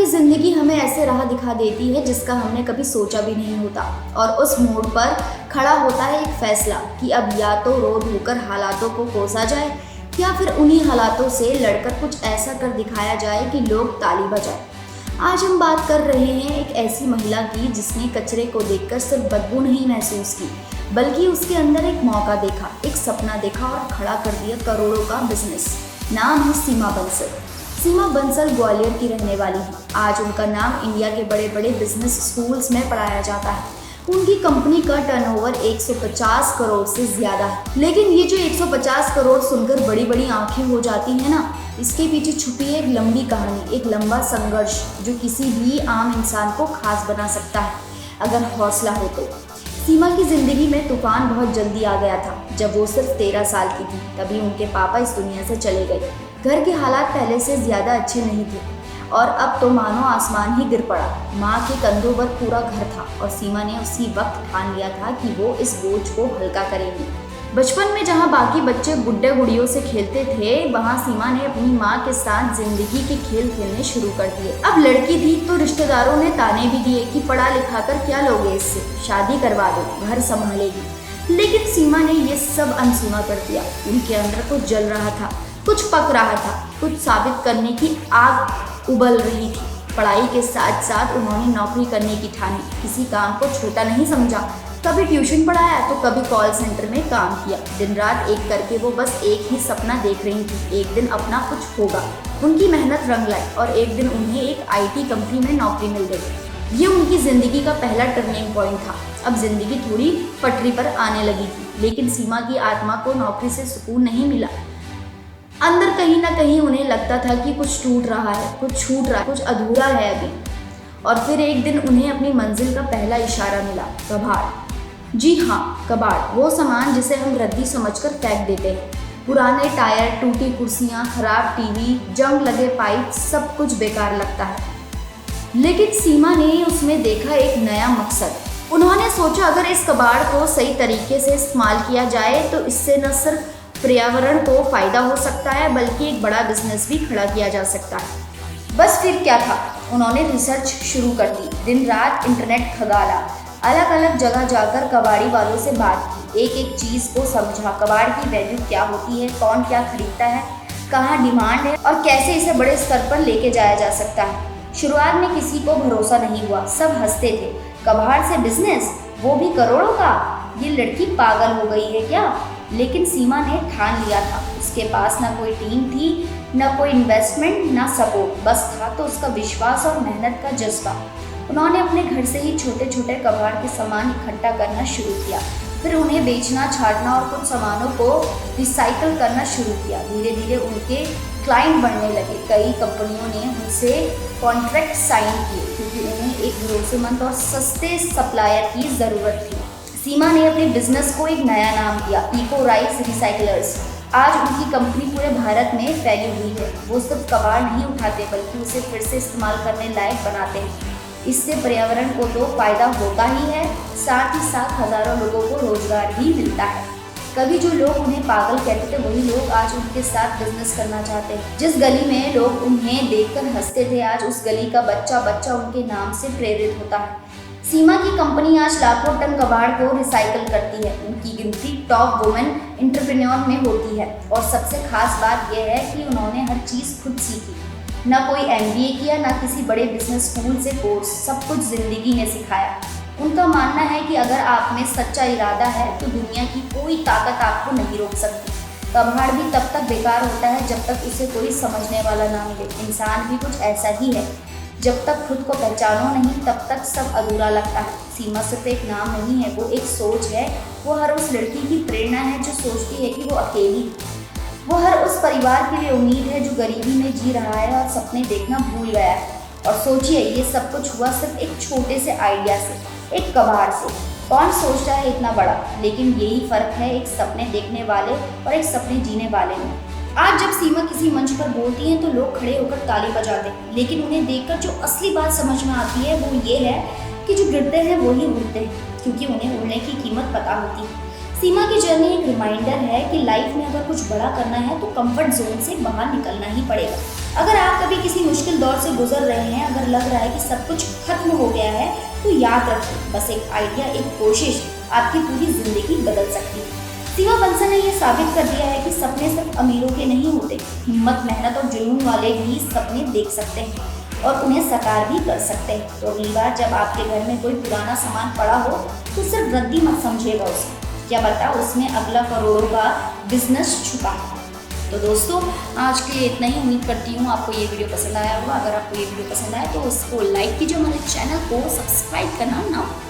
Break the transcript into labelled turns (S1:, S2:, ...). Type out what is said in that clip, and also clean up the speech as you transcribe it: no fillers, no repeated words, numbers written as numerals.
S1: ज़िंदगी हमें ऐसे राह दिखा देती है जिसका हमने कभी सोचा भी नहीं होता, और उस मोड़ पर खड़ा होता है एक फैसला कि अब या तो रो धोकर हालातों को कोसा जाए या फिर उन्हीं हालातों से लड़कर कुछ ऐसा कर दिखाया जाए कि लोग ताली बजाएं। आज हम बात कर रहे हैं एक ऐसी महिला की जिसने कचरे को देखकर सिर्फ बदबू नहीं महसूस की, बल्कि उसके अंदर एक मौका देखा, एक सपना देखा और खड़ा कर दिया करोड़ों का बिजनेस। नाम है सीमा बंसल। सीमा बंसल ग्वालियर की रहने वाली है। आज उनका नाम इंडिया के बड़े बड़े बिजनेस स्कूल्स में पढ़ाया जाता है। उनकी कंपनी का टर्नओवर 150 करोड़ से ज़्यादा है। लेकिन ये जो 150 करोड़ सुनकर बड़ी बड़ी आंखें हो जाती हैं ना, इसके पीछे छुपी है एक लंबी कहानी, एक लंबा संघर्ष जो किसी भी आम इंसान को खास बना सकता है अगर हौसला हो तो। सीमा की ज़िंदगी में तूफान बहुत जल्दी आ गया था। जब वो सिर्फ 13 साल की थी तभी उनके पापा इस दुनिया से चले गए। घर के हालात पहले से ज़्यादा अच्छे नहीं थे और अब तो मानो आसमान ही गिर पड़ा। माँ के कंधों पर पूरा घर था और सीमा ने उसी वक्त ठान लिया था कि वो इस बोझ को हल्का करेगी। बचपन में जहाँ बाकी बच्चे गुड्डे गुड़ियों से खेलते थे, वहाँ सीमा ने अपनी माँ के साथ जिंदगी के खेल खेलने शुरू कर दिए। अब लड़की थी तो रिश्तेदारों ने ताने भी दिए कि पढ़ा लिखा कर क्या लोगे इससे, शादी करवा दो, घर संभालेगी। लेकिन सीमा ने ये सब अनसुना कर दिया। उनके अंदर कुछ जल रहा था, कुछ पक रहा था, कुछ साबित करने की आग उबल रही थी। पढ़ाई के साथ साथ उन्होंने नौकरी करने की ठानी। किसी काम को छोटा नहीं समझा। कभी ट्यूशन पढ़ाया तो कभी कॉल सेंटर में काम किया। दिन रात एक करके वो बस एक ही सपना देख रही थी, एक दिन अपना कुछ होगा। उनकी मेहनत रंग लाई और एक दिन उन्हें एक IT कंपनी में नौकरी मिल गई। ये उनकी ज़िंदगी का पहला टर्निंग पॉइंट था। अब जिंदगी थोड़ी पटरी पर आने लगी थी, लेकिन सीमा की आत्मा को नौकरी से सुकून नहीं मिला। अंदर कहीं ना कहीं उन्हें लगता था कि कुछ टूट रहा है, कुछ छूट रहा है, कुछ अधूरा है अभी। और फिर एक दिन उन्हें अपनी मंजिल का पहला इशारा मिला, कबाड़। जी हाँ, कबाड़, वो सामान जिसे हम रद्दी समझकर फेंक देते हैं। पुराने टायर, टूटी कुर्सियाँ, खराब टीवी, जंग लगे पाइप, सब कुछ बेकार लगता है। लेकिन सीमा ने उसमें देखा एक नया मकसद। उन्होंने सोचा अगर इस कबाड़ को सही तरीके से इस्तेमाल किया जाए तो इससे न सिर्फ पर्यावरण को फायदा हो सकता है बल्कि एक बड़ा बिजनेस भी खड़ा किया जा सकता है। बस फिर क्या था, उन्होंने रिसर्च शुरू कर दी। दिन रात इंटरनेट खगाला, अलग अलग जगह जाकर कबाड़ी वालों से बात की, एक एक चीज़ को समझा। कबाड़ की वैल्यू क्या होती है, कौन क्या खरीदता है, कहाँ डिमांड है और कैसे इसे बड़े स्तर पर लेके जाया जा सकता है। शुरुआत में किसी को भरोसा नहीं हुआ, सब हंसते थे। कबाड़ से बिजनेस, वो भी करोड़ों का, ये लड़की पागल हो गई है क्या? लेकिन सीमा ने ठान लिया था। उसके पास ना कोई टीम थी, ना कोई इन्वेस्टमेंट, ना सपोर्ट, बस था तो उसका विश्वास और मेहनत का जज्बा। उन्होंने अपने घर से ही छोटे छोटे कबाड़ के सामान इकट्ठा करना शुरू किया, फिर उन्हें बेचना, छांटना और कुछ सामानों को रिसाइकल करना शुरू किया। धीरे धीरे उनके क्लाइंट बढ़ने लगे। कई कंपनियों ने उनसे कॉन्ट्रैक्ट साइन किए क्योंकि उन्हें एक भरोसेमंद और सस्ते सप्लायर की ज़रूरत थी। सीमा ने अपने बिजनेस को एक नया नाम दिया, इको राइस रिसाइकलर्स। आज उनकी कंपनी पूरे भारत में फैली हुई है। वो सिर्फ कबाड़ नहीं उठाते बल्कि उसे फिर से इस्तेमाल करने लायक बनाते हैं। इससे पर्यावरण को तो फायदा होता ही है, साथ ही साथ हजारों लोगों को रोजगार भी मिलता है। कभी जो लोग उन्हें पागल कहते थे वही लोग आज उनके साथ बिजनेस करना चाहते हैं। जिस गली में लोग उन्हें देखकर हंसते थे, आज उस गली का बच्चा बच्चा उनके नाम से प्रेरित होता है। सीमा की कंपनी आज लाखों टन कबाड़ को रिसाइकल करती है। उनकी गिनती टॉप वुमेन एंटरप्रेन्योर में होती है और सबसे खास बात यह है कि उन्होंने हर चीज़ खुद सीखी। ना कोई MBA किया, ना किसी बड़े बिजनेस स्कूल से कोर्स, सब कुछ जिंदगी ने सिखाया। उनका मानना है कि अगर आप में सच्चा इरादा है तो दुनिया की कोई ताकत आपको नहीं रोक सकती। कबाड़ भी तब तक बेकार होता है जब तक उसे कोई समझने वाला ना मिले। इंसान भी कुछ ऐसा ही है, जब तक खुद को पहचानो नहीं तब तक सब अधूरा लगता है। सीमा सिर्फ एक नाम नहीं है, वो एक सोच है। वो हर उस लड़की की प्रेरणा है जो सोचती है कि वो अकेली। वो हर उस परिवार के लिए उम्मीद है जो गरीबी में जी रहा है और सपने देखना भूल गया है। और सोचिए, ये सब कुछ हुआ सिर्फ एक छोटे से आइडिया से, एक कबाड़ से। कौन सोचता है इतना बड़ा? लेकिन यही फर्क है एक सपने देखने वाले और एक सपने जीने वाले में। आज जब सीमा किसी मंच पर बोलती हैं तो लोग खड़े होकर ताली बजाते हैं, लेकिन उन्हें देखकर जो असली बात समझ में आती है वो ये है कि जो गिरते हैं वो ही उड़ते हैं, क्योंकि उन्हें उड़ने की कीमत पता होती है। सीमा की जर्नी एक रिमाइंडर है कि लाइफ में अगर कुछ बड़ा करना है तो कंफर्ट जोन से बाहर निकलना ही पड़ेगा। अगर आप कभी किसी मुश्किल दौर से गुजर रहे हैं, अगर लग रहा है कि सब कुछ खत्म हो गया है, तो याद रखिए, बस एक आइडिया, एक कोशिश आपकी पूरी जिंदगी बदल सकती है। सीमा बंसल ने यह साबित कर दिया है कि सपने सिर्फ अमीरों के नहीं होते। हिम्मत, मेहनत और जुनून वाले भी सपने देख सकते हैं और उन्हें साकार भी कर सकते हैं। तो अगली बार जब आपके घर में कोई पुराना सामान पड़ा हो तो सिर्फ रद्दी मत समझिएगा उसे, क्या पता उसमें अगला करोड़ों का बिजनेस छुपा है। तो दोस्तों, आज के लिए इतना ही। उम्मीद करती हूँ आपको ये वीडियो पसंद आया होगा। अगर आपको ये वीडियो पसंद आया तो उसको लाइक कीजिए, हमारे चैनल को सब्सक्राइब करना ना भूलें।